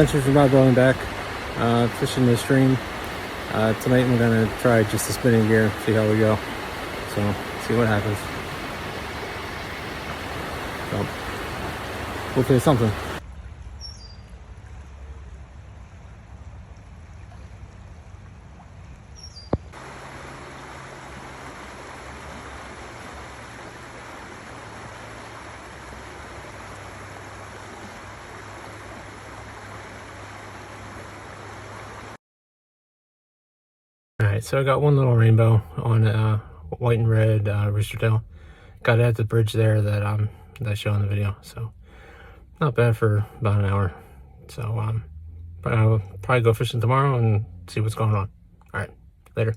Adventures are about going back, fishing the stream. Tonight I'm gonna try just the spinning gear, see how we go. So, see what happens. So, hopefully it's something. Alright, so I got one little rainbow on white and red rooster tail. Got it at the bridge there that I show in the video, so not bad for about an hour. So I'll probably go fishing tomorrow and see what's going on. Alright, later.